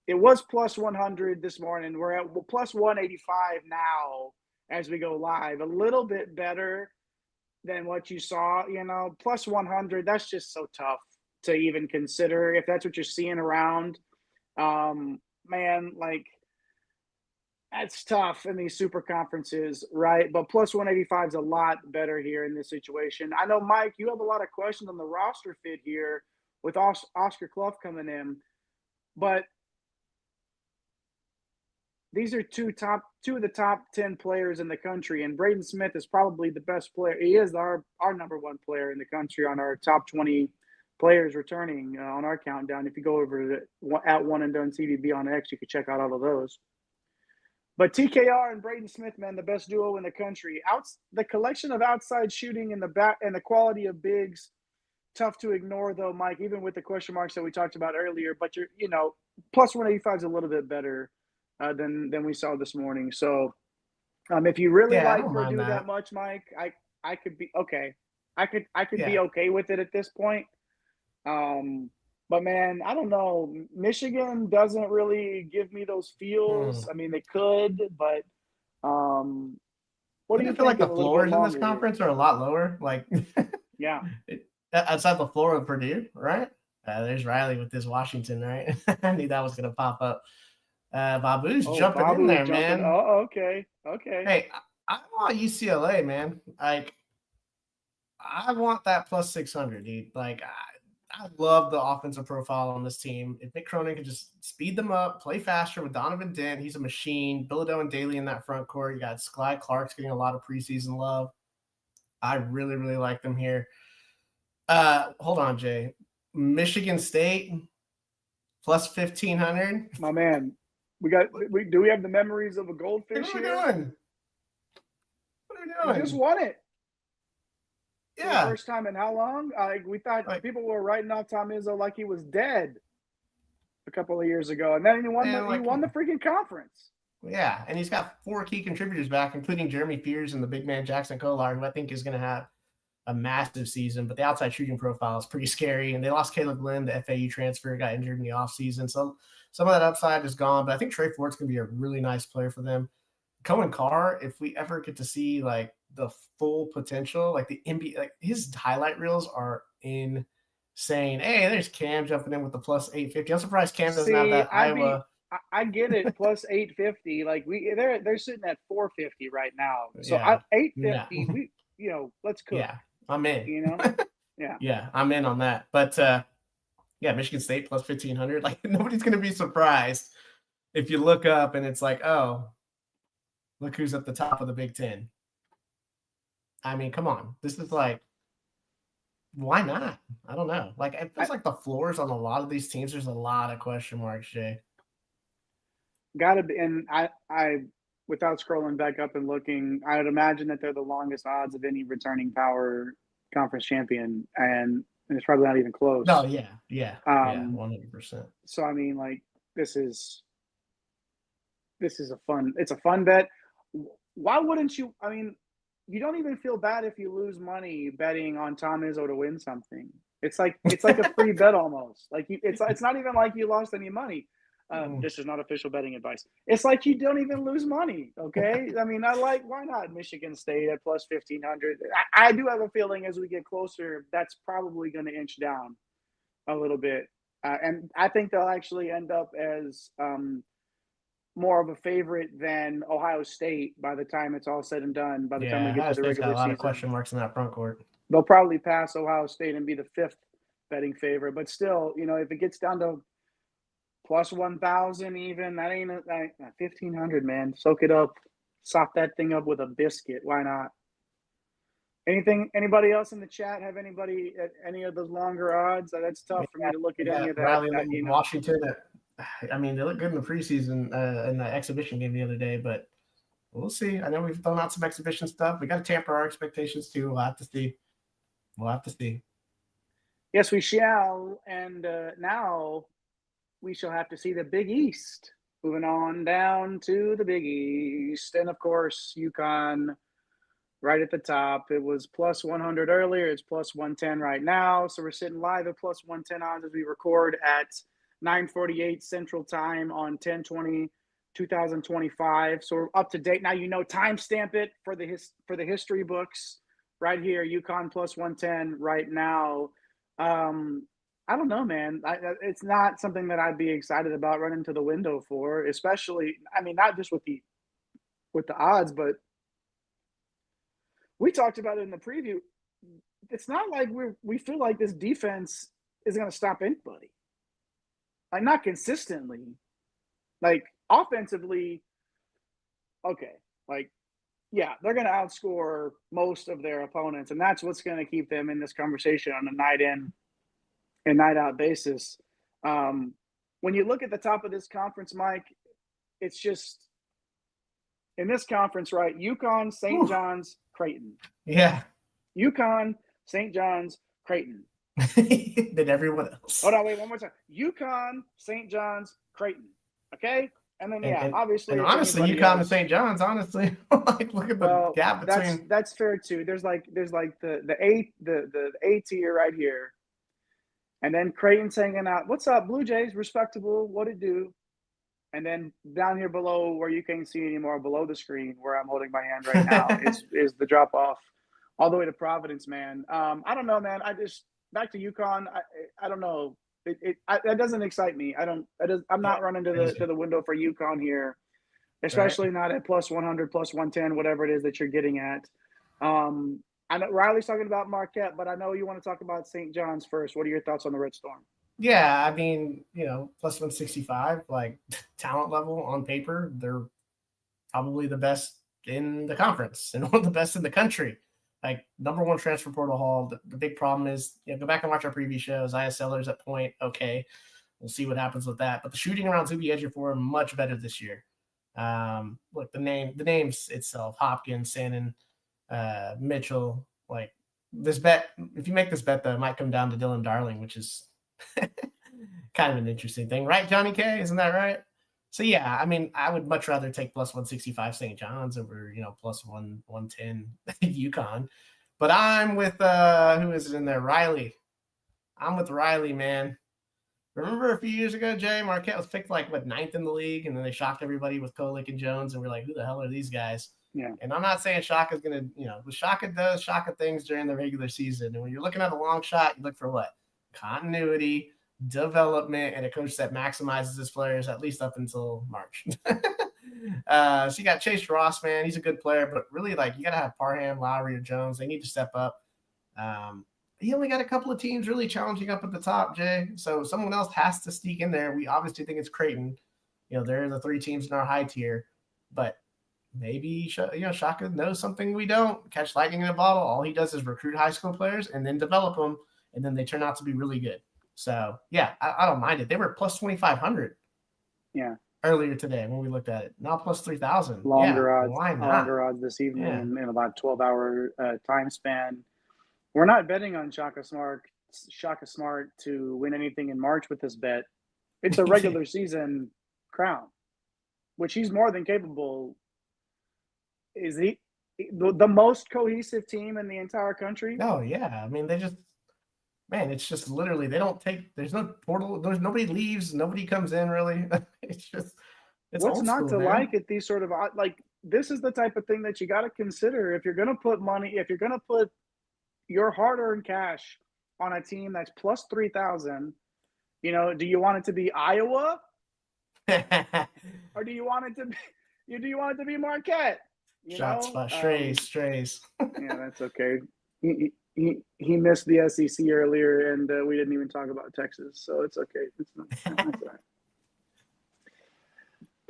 was plus 100 this morning. We're at plus 185 now as we go live. A little bit better than what you saw, plus 100. That's just so tough to even consider if that's what you're seeing around. Man, like, that's tough in these super conferences, right? But plus 185 is a lot better here in this situation. I know, Mike, you have a lot of questions on the roster fit here with Oscar Clough coming in. But these are two of the top 10 players in the country, and Braden Smith is probably the best player. He is our number one player in the country on our top 20 players returning on our countdown. If you go over to at One and Done CDB on X, you can check out all of those. But TKR and Braden Smith, man, the best duo in the country. The collection of outside shooting in the back and the quality of bigs, tough to ignore though, Mike, even with the question marks that we talked about earlier. But plus 185 is a little bit better than we saw this morning. So if you really like Purdue that much, Mike, I could be okay. I could be okay with it at this point. But man, I don't know. Michigan doesn't really give me those feels. I mean, they could, but what do you feel like the floors in this conference are a lot lower? Like, yeah, outside the floor of Purdue, right? There's Riley with this Washington, right? I knew that was gonna pop up. Babu's jumping in there, man. Oh, okay. Hey, I want UCLA, man. Like, I want that plus 600, dude. Like, I love the offensive profile on this team. If Mick Cronin could just speed them up, play faster with Donovan Dent, he's a machine. Bilodeau and Daly in that front court. You got Skyy Clark's getting a lot of preseason love. I really, really like them here. Hold on, Jay. Michigan State plus 1,500. My man, do we have the memories of a goldfish here? What are we doing? We just won it. Yeah. The first time in how long? We thought people were writing off Tom Izzo like he was dead a couple of years ago, and then he won the freaking conference. Yeah, and he's got 4 key contributors back, including Jeremy Fears and the big man Jackson Kolar, who I think is going to have a massive season. But the outside shooting profile is pretty scary, and they lost Caleb Lynn, the FAU transfer, got injured in the offseason. So some of that upside is gone, but I think Trey Ford's going to be a really nice player for them. Cohen Carr, if we ever get to see like the full potential, like the NBA, like his highlight reels are insane. Hey, there's Cam jumping in with the plus 850. I'm surprised Cam doesn't have that Iowa. I get it, plus 850. Like they're sitting at 450 right now. So 850. Let's cook. Yeah, I'm in. Yeah. Yeah, I'm in on that. But Yeah, Michigan State plus 1,500. Like nobody's going to be surprised if you look up and it's like, oh, look who's at the top of the Big Ten. I mean, come on. This is like, why not? I don't know. Like, it feels like the floors on a lot of these teams, there's a lot of question marks, Jay. Gotta be, and without scrolling back up and looking, I would imagine that they're the longest odds of any returning power conference champion, and it's probably not even No, close. yeah, 100%. So I mean, like, this is it's a fun bet. Why wouldn't you? I mean, you don't even feel bad if you lose money betting on Tom Izzo to win something. It's like a free bet almost. Like it's not even like you lost any money. This is not official betting advice. It's like you don't even lose money. Okay, I mean, why not Michigan State at plus 1,500? I do have a feeling as we get closer, that's probably going to inch down a little bit, and I think they'll actually end up as more of a favorite than Ohio State by the time it's all said and done. By the time we Yeah, get Ohio to the State's got regular a lot of season, question marks in that front court. they'll probably pass Ohio State and be the 5th betting favorite. But still, if it gets down to plus 1,000, even that ain't 1,500, man. Soak it up, sop that thing up with a biscuit. Why not? Anybody else in the chat have anybody at any of those longer odds? That's tough for me to look at any of that. Riley Washington. I mean, they look good in the preseason in the exhibition game the other day, but we'll see. I know we've thrown out some exhibition stuff. We got to tamper our expectations too. We'll have to see. Yes, we shall. And now we shall have to see the Big East. Moving on down to the Big East. And of course, UConn right at the top. It was plus 100 earlier. It's plus 110 right now. So we're sitting live at plus 110 odds as we record at 9:48 Central Time on 10/20/2025. So we're up to date now. Timestamp it for the history books right here. UConn plus 110 right now. I don't know, man. It's not something that I'd be excited about running to the window for, especially. I mean, not just with the odds, but we talked about it in the preview. It's not like we feel like this defense is going to stop anybody. Like, not consistently. Like, offensively, okay. Like, yeah, they're going to outscore most of their opponents, and that's what's going to keep them in this conversation on a night in and night out basis. When you look at the top of this conference, Mike, it's just in this conference, right? UConn, St. John's, Creighton. Yeah. UConn, St. John's, Creighton. Than everyone else. Hold on, wait, one more time. UConn, St. John's, Creighton. Okay? And then, obviously. And honestly, UConn and St. John's, honestly, like, look at the gap between. That's fair, too. There's the A tier right here. And then Creighton's hanging out. What's up, Blue Jays? Respectable. What it do? And then down here below, where you can't see anymore, below the screen, where I'm holding my hand right now, is the drop off all the way to Providence, man. I don't know, man. Back to UConn. I don't know. That doesn't excite me. I'm not running to the window for UConn here, especially not at plus 100, plus 110, whatever it is that you're getting at. I know Riley's talking about Marquette, but I know you want to talk about St. John's first. What are your thoughts on the Red Storm? Yeah, I mean, plus 165, like, talent level on paper, they're probably the best in the conference and one of the best in the country. Like, number one transfer portal haul. The big problem is, go back and watch our previous shows. ISLers at point, okay, we'll see what happens with that. But the shooting around Zuby Ejiofor much better this year. Look, the names itself, Hopkins, Sannon, Mitchell, like, this bet, if you make this bet, though, it might come down to Dylan Darling, which is kind of an interesting thing, right, Johnny K? Isn't that right? So, yeah, I mean, I would much rather take plus 165 St. John's over, plus 110 UConn. But I'm with, who is it in there? Riley. I'm with Riley, man. Remember a few years ago, Jay, Marquette was picked ninth in the league, and then they shocked everybody with Kolick and Jones, and we're like, who the hell are these guys? Yeah. And I'm not saying Shaka going to, Shaka does Shaka things during the regular season. And when you're looking at a long shot, you look for what? Continuity, development, and a coach that maximizes his players at least up until March. So you got Chase Ross, man. He's a good player, but really, you got to have Parham, Lowry, or Jones. They need to step up. he only got a couple of teams really challenging up at the top, Jay. So someone else has to sneak in there. We obviously think it's Creighton. They're the 3 teams in our high tier, but maybe Shaka knows something we don't. Catch lightning in a bottle. All he does is recruit high school players and then develop them, and then they turn out to be really good. So yeah, I don't mind it. They were plus 2,500. Yeah. Earlier today when we looked at it, now plus 3,000. Yeah, Longer why not? odds this evening Yeah. in about 12-hour time span. We're not betting on Shaka Smart to win anything in March with this bet. It's a regular season crown, which he's more than capable. Is he the most cohesive team in the entire country? Oh yeah, I mean it's just literally they don't take. There's no portal. There's nobody leaves. Nobody comes in really. It's What's old not school, to man. like at these sort of this is the type of thing that you got to consider if you're going to put money, if you're going to put your hard-earned cash on a team that's plus 3,000. Do you want it to be Iowa or do you want it to be Marquette? Shots fired. Strays. Yeah, that's okay. He missed the SEC earlier, and we didn't even talk about Texas, so it's okay. It's all right.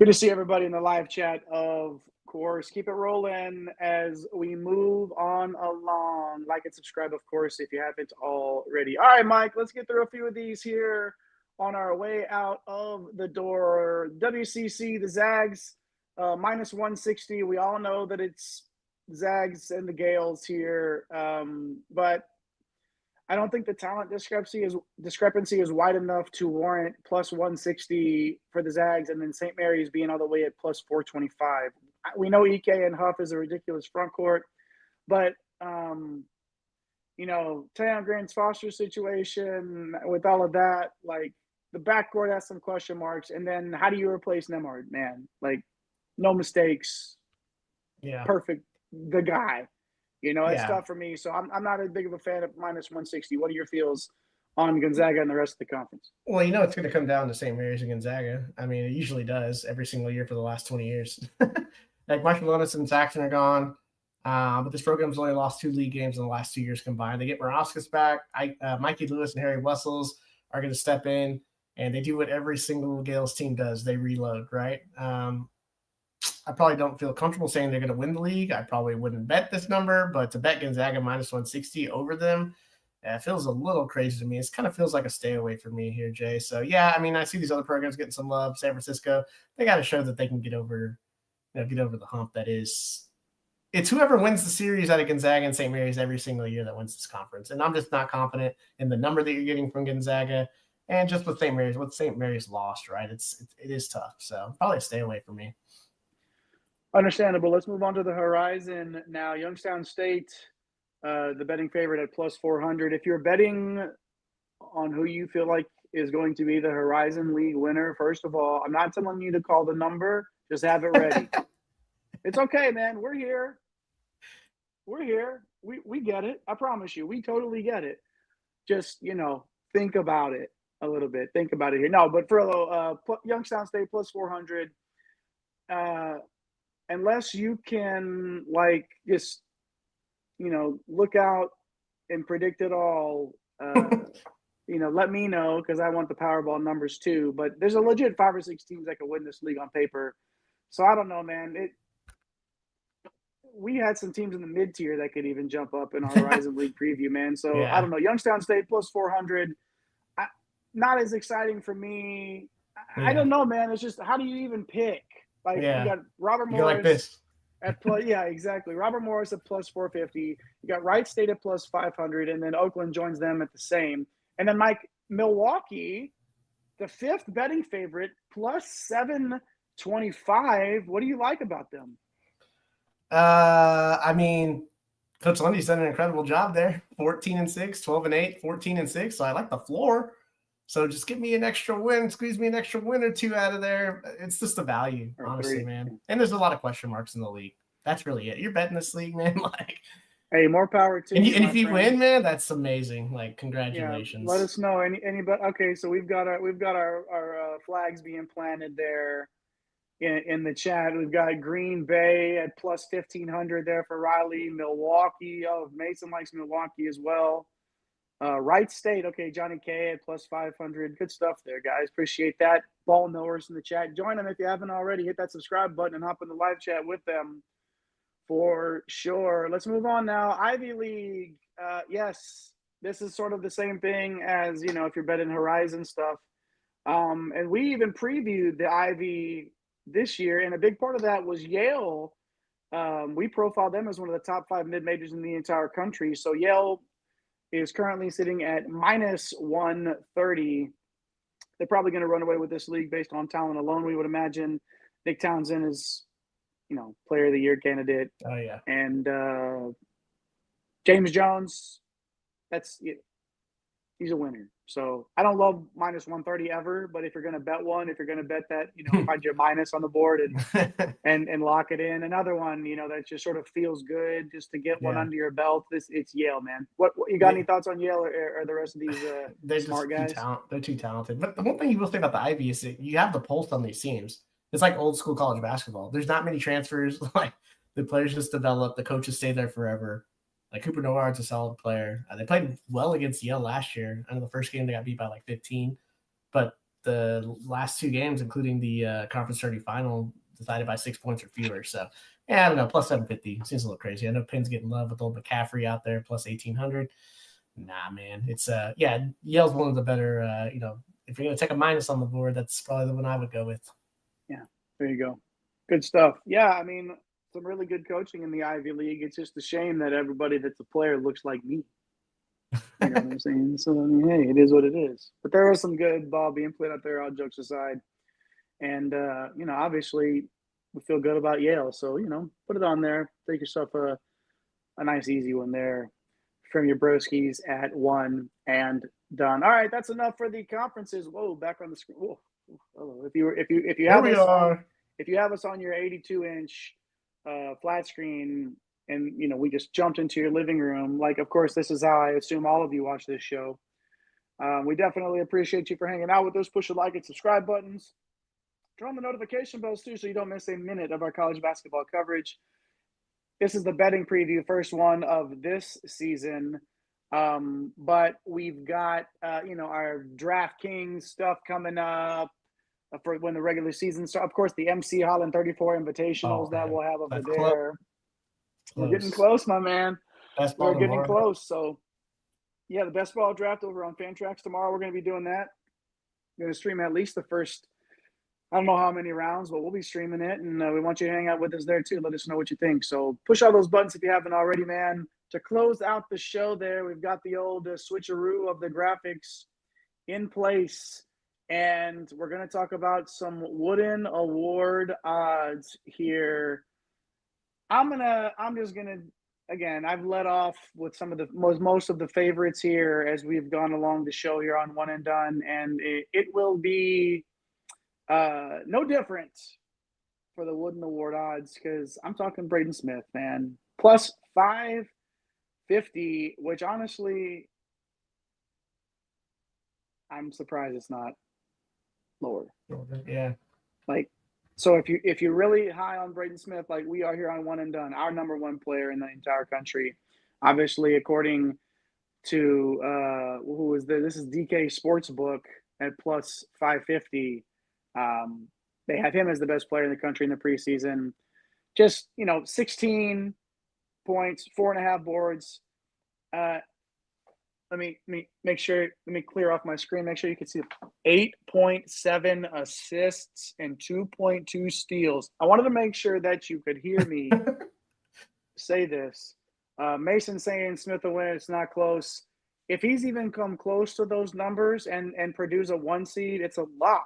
Good to see everybody in the live chat. Of course, keep it rolling as we move on along. Like and subscribe, of course, if you haven't already. All right, Mike, let's get through a few of these here on our way out of the door. WCC, the Zags, minus 160. We all know that it's Zags and the Gales here, but I don't think the talent discrepancy is wide enough to warrant plus 160 for the Zags, and then St. Mary's being all the way at plus 425. We know Ike and Huff is a ridiculous front court, but Tayon Grant's Foster situation with all of that, like the backcourt has some question marks, and then how do you replace Nemhard, man? Like no mistakes, Yeah, perfect, the guy. It's yeah. tough for me. So I'm not as big of a fan of minus 160. What are your feels on Gonzaga and the rest of the conference? Well, it's going to come down to St. Mary's and Gonzaga. I mean, it usually does every single year for the last 20 years. Like Marshall Leonard and Saxon are gone, but this program's only lost 2 league games in the last 2 years combined. They get Morauskas back. Mikey Lewis and Harry Wessels are going to step in, and they do what every single Gales team does. They reload, right? I probably don't feel comfortable saying they're going to win the league. I probably wouldn't bet this number, but to bet Gonzaga minus 160 over them, it feels a little crazy to me. It kind of feels like a stay away for me here, Jay. So, yeah, I mean, I see these other programs getting some love. San Francisco, they got to show that they can get over the hump. It's whoever wins the series out of Gonzaga and St. Mary's every single year that wins this conference. And I'm just not confident in the number that you're getting from Gonzaga and just with St. Mary's. What St. Mary's lost, right? It is tough. So, probably a stay away for me. Understandable. Let's move on to the horizon now. Youngstown State, the betting favorite at plus 400. If you're betting on who you feel like is going to be the Horizon League winner, first of all, I'm not telling you to call the number. Just have it ready. It's okay, man. We're here. We get it. I promise you. We totally get it. Just, think about it a little bit. Think about it here. No, but for Youngstown State plus 400, unless you can just look out and predict it all, let me know because I want the Powerball numbers too. But there's a legit 5 or 6 teams that could win this league on paper. So I don't know, man. We had some teams in the mid tier that could even jump up in our Horizon League preview, man. So yeah. I don't know. Youngstown State plus 400, not as exciting for me. Yeah. I don't know, man. It's just how do you even pick? You got Robert Morris like this. at plus, yeah, exactly. Robert Morris at plus 450. You got Wright State at plus 500, and then Oakland joins them at the same. And then Milwaukee, the 5th betting favorite, plus 725. What do you like about them? I mean, Coach Lundy's done an incredible job there. 14-6, 12-8, 14-6. So I like the floor. So just give me an extra win, squeeze me an extra win or 2 out of there. It's just the value, honestly, man. And there's a lot of question marks in the league. That's really it. You're betting this league, man. Hey, more power to you. And if you win, man, that's amazing. Congratulations. Yeah, let us know. Anybody? Okay, so we've got our flags being planted there in the chat. We've got Green Bay at plus 1,500 there for Riley. Milwaukee. Oh, Mason likes Milwaukee as well. Wright State, okay, Johnny K at plus 500. Good stuff there, guys. Appreciate that. Ball knowers in the chat. Join them if you haven't already. Hit that subscribe button and hop in the live chat with them for sure. Let's move on now. Ivy League. Yes, this is sort of the same thing as, if you're betting Horizon stuff. And we even previewed the Ivy this year, and a big part of that was Yale. We profiled them as one of the top 5 mid-majors in the entire country. So Yale is currently sitting at minus 130. They're probably going to run away with this league based on talent alone, we would imagine. Nick Townsend is, player of the year candidate. Oh, yeah. And James Jones, he's a winner. So I don't love minus 130 ever, but if you're going to bet one, if you're going to bet that, find your minus on the board and lock it in. Another one, that just sort of feels good just to get one under your belt. It's Yale, man. What you got any thoughts on Yale or the rest of these they're smart just guys? They're too talented. But the one thing you will say about the Ivy is that you have the pulse on these teams. It's like old school college basketball. There's not many transfers. Like the players just develop, the coaches stay there forever. Like Cooper Noir's a solid player. They played well against Yale last year. I know the first game they got beat by like 15, but the last 2 games, including the conference tourney final, decided by 6 points or fewer. So yeah, I don't know. Plus 750 seems a little crazy. I know Penn's getting love with old McCaffrey out there. Plus 1800. Nah, man. It's Yale's one of the better. If you're gonna take a minus on the board, that's probably the one I would go with. Yeah, there you go. Good stuff. Yeah, I mean, some really good coaching in the Ivy League. It's just a shame that everybody that's a player looks like me. You know what I'm saying? So, hey, it is what it is. But there is some good ball being played out there, all jokes aside. And, obviously we feel good about Yale. So, put it on there. Take yourself a nice, easy one there from your broskies at 1 and done. All right, that's enough for the conferences. Whoa, back on the screen. Whoa. If you have us on your 82-inch flat screen, and we just jumped into your living room, like, of course, this is how I assume all of you watch this show. We definitely appreciate you for hanging out with us. Push the like and subscribe buttons. Turn on the notification bells too, so you don't miss a minute of our college basketball coverage. This is the betting preview, first one of this season. But we've got our DraftKings stuff coming up for when the regular season starts. Of course, the MC Holland 34 invitationals that we'll have over there. We're getting close, my man. We're getting close. So, yeah, the best ball draft over on Fantrax tomorrow. We're going to be doing that. We're going to stream at least the first, I don't know how many rounds, but we'll be streaming it. And we want you to hang out with us there, too. Let us know what you think. So push all those buttons if you haven't already, man. To close out the show there, we've got the old switcheroo of the graphics in place. And we're going to talk about some Wooden Award odds here. Again, I've led off with some of the most of the favorites here as we've gone along the show here on One and Done. And it will be no different for the Wooden Award odds, because I'm talking Braden Smith, man. Plus 550, which honestly, I'm surprised it's not lower. Yeah. So if you're really high on Braden Smith, like we are here on One and Done, our number 1 player in the entire country, obviously according to who is this is DK Sportsbook at plus 550. They have him as the best player in the country in the preseason. Just 16 points, 4.5 boards. Let me make sure. Let me clear off my screen. Make sure you can see 8.7 assists and 2.2 steals. I wanted to make sure that you could hear me say this. Mason saying Smith will win. It's not close. If he's even come close to those numbers and produce a 1 seed, it's a lock.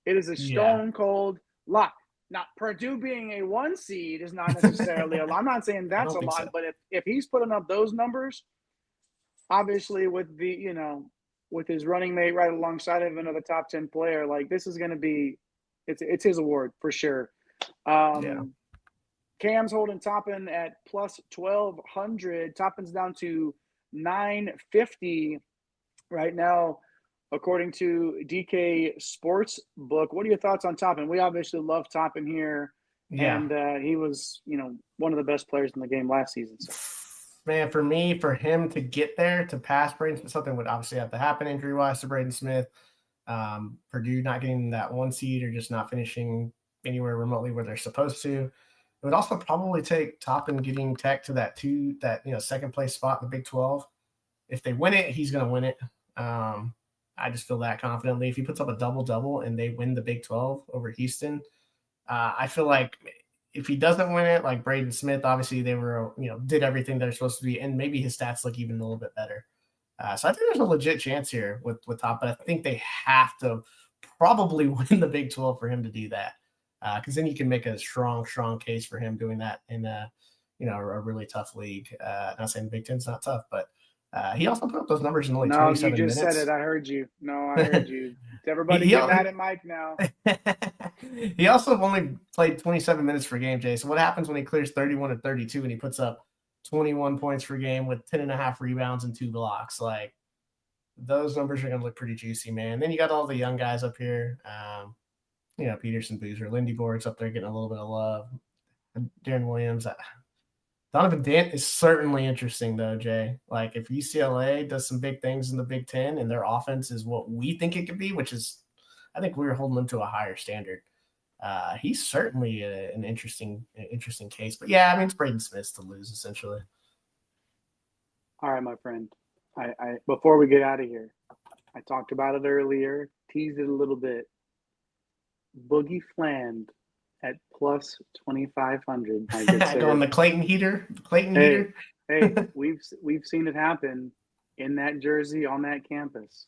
It is a stone cold lock. Now, Purdue being a 1 seed is not necessarily a lot. I'm not saying that's a lot, but if he's putting up those numbers, obviously with the with his running mate right alongside of another top 10 player, like this is going to be, it's his award for sure. Cam's holding Toppin at plus 1,200. Toppin's down to 950 right now, according to DK Sportsbook. What are your thoughts on Toppin? We obviously love Toppin here, and he was one of the best players in the game last season. So. man, for me, for him to get there to pass Braden Smith, something would obviously have to happen injury wise to Braden Smith. Purdue not getting that 1 seed or just not finishing anywhere remotely where they're supposed to. It would also probably take Toppin getting Tech to that second place spot in the Big 12. If they win it, he's going to win it. I just feel that confidently. If he puts up a double-double and they win the Big 12 over Houston, I feel like if he doesn't win it, like Braden Smith, obviously they were, did everything they're supposed to be, and maybe his stats look even a little bit better. So I think there's a legit chance here with Top, but I think they have to probably win the Big 12 for him to do that. Because then you can make a strong case for him doing that in a really tough league. Not saying the Big Ten's not tough, but he also put up those numbers in only 27 minutes. No, you just said it. I heard you. No, I heard you. Everybody get mad at Mike now. He also only played 27 minutes per game, Jay. So what happens when he clears 31 and 32 and he puts up 21 points per game with 10.5 rebounds and 2 blocks? Like, those numbers are going to look pretty juicy, man. Then you got all the young guys up here. Peterson, Boozer, Lindy Borg's up there getting a little bit of love. Darren Williams. Donovan Dent is certainly interesting, though, Jay. Like, if UCLA does some big things in the Big Ten and their offense is what we think it could be, which is, I think we're holding them to a higher standard. He's certainly an interesting case. But, yeah, I mean, it's Braden Smith to lose, essentially. All right, my friend. I before we get out of here, I talked about it earlier, teased it a little bit. Boogie Fland at plus 2,500. Going the Clayton heater. Heater. Hey, we've seen it happen in that jersey on that campus.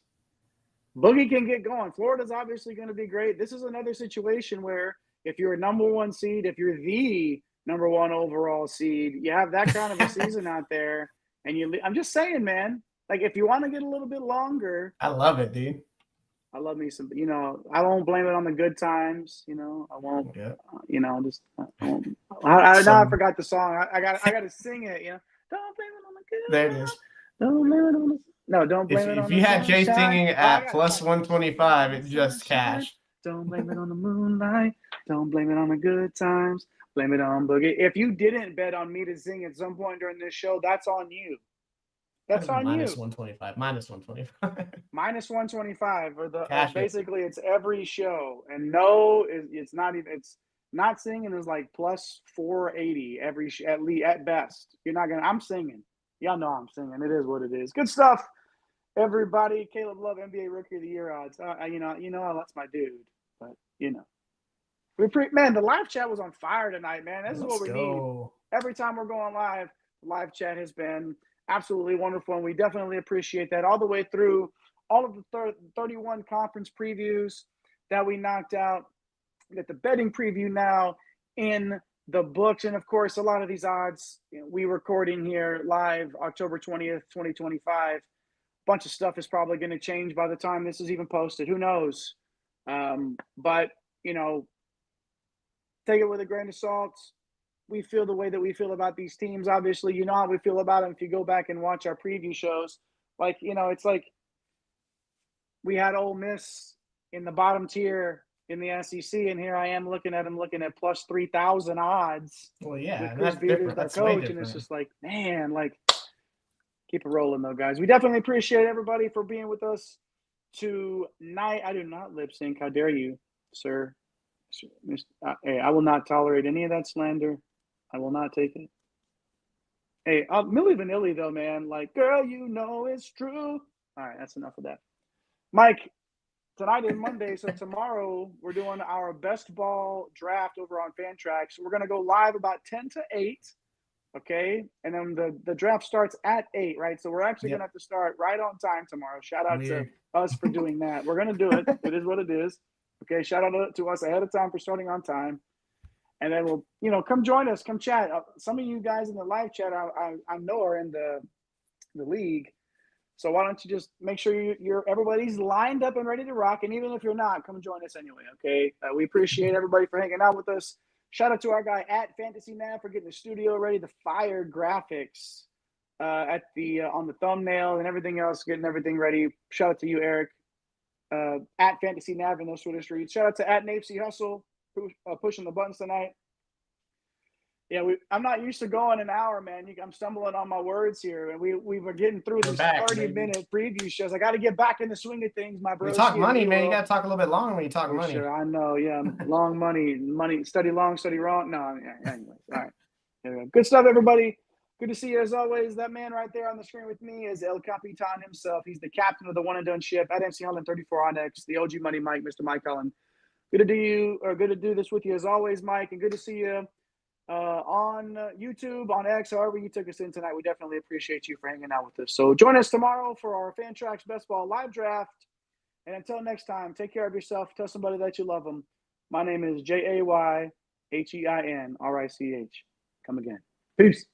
Boogie can get going. Florida's obviously going to be great. This is another situation where if you're a number 1 seed, if you're the number 1 overall seed, you have that kind of a season out there. And I'm just saying, man, like if you want to get a little bit longer. I love it, dude. I love me some, I won't blame it on the good times. I won't, I forgot the song. I got to sing it, Don't blame it on the good. There it is. Don't blame it on the, no, don't blame it on the If you had Jay sunshine. singing at plus 125, it just cashed. Don't blame it on the moonlight. Don't blame it on the good times. Blame it on Boogie. If you didn't bet on me to sing at some point during this show, that's on you. That's on minus you. Minus 125. Minus 125 or the basically it's every show. And it's not even, it's not singing is like plus 480 every at best. You're not gonna. I'm singing. Y'all know I'm singing. It is what it is. Good stuff, everybody. Caleb Love, NBA Rookie of the Year odds. That's my dude. But man, the live chat was on fire tonight, man. This is what we need. Every time we're going live, the live chat has been absolutely wonderful, and we definitely appreciate that all the way through all of the 31 conference previews that we knocked out. We got the betting preview now in the books, and of course, a lot of these odds we recording here live October 20th, 2025. A bunch of stuff is probably going to change by the time this is even posted. Who knows? But take it with a grain of salt. We feel the way that we feel about these teams. Obviously, you know how we feel about them if you go back and watch our preview shows. Like, it's like we had Ole Miss in the bottom tier in the SEC, and here I am looking at plus 3,000 odds. Well, yeah, with Chris Peters, their coach, and it's just like, man, like, keep it rolling though, guys. We definitely appreciate everybody for being with us tonight. I do not lip sync. How dare you, sir? Hey, I will not tolerate any of that slander. I will not take it. Hey, Milli Vanilli, though, man. Like, girl, it's true. All right, that's enough of that. Mike, tonight is Monday, so tomorrow we're doing our best ball draft over on Fantrax. We're going to go live about 10 to 8, okay? And then the draft starts at 8, right? So we're actually going to have to start right on time tomorrow. Shout out to us for doing that. We're going to do it. It is what it is. Okay, shout out to us ahead of time for starting on time. And then we'll, come join us, come chat. Some of you guys in the live chat, I know are in the league. So why don't you just make sure everybody's lined up and ready to rock. And even if you're not, come join us anyway, okay? We appreciate everybody for hanging out with us. Shout out to our guy at Fantasy Nav for getting the studio ready, the fire graphics on the thumbnail and everything else, getting everything ready. Shout out to you, Eric, at Fantasy Nav in those Twitter streets. Shout out to at Napesy Hustle, pushing the buttons tonight. Yeah, I'm not used to going an hour, man. I'm stumbling on my words here, and we were getting through We're this back, baby. 30-minute preview shows. I got to get back in the swing of things, my We talk broski, as money, we man. You will. got to talk a little bit longer when you talk For money. sure, I know. Yeah, long money, study long, study wrong. No, yeah, anyways, all right. There we go. Good stuff, everybody. Good to see you as always. That man right there on the screen with me is El Capitan himself. He's the captain of the one and done ship at MC Holland 34 on X, the OG Money Mike, Mr. Mike Holland. Good to do this with you as always, Mike, and good to see you on YouTube, on X, however you took us in tonight. We definitely appreciate you for hanging out with us. So join us tomorrow for our Fantrax Best Ball live draft. And until next time, take care of yourself. Tell somebody that you love them. My name is JAYHEINRICH. Come again. Peace.